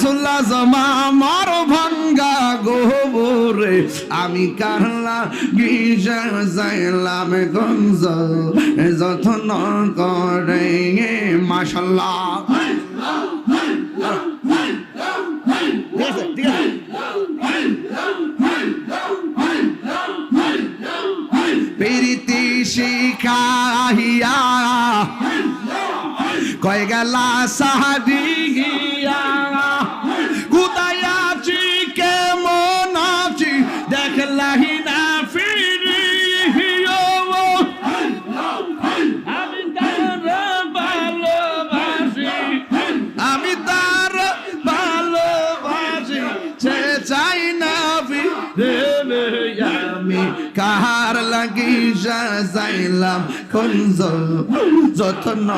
রাসূলুল্লাহ জমা মর ভাঙ্গা গোবরে আমি কারলা গিজা যাইলাম গঞ্জ যত্ন করে মাশাআল্লাহ প্রীতি শিখাইয়া কয় গেলা সাহাদিয়া কোথায় আছি কেমন আছি দেখলাহি না ফিরিও আমি তার ভালোবাসি আমি তার ভালোবাসি সে চাই না ফিরে আমি কার লাগি যাইলাম কোন যত্ন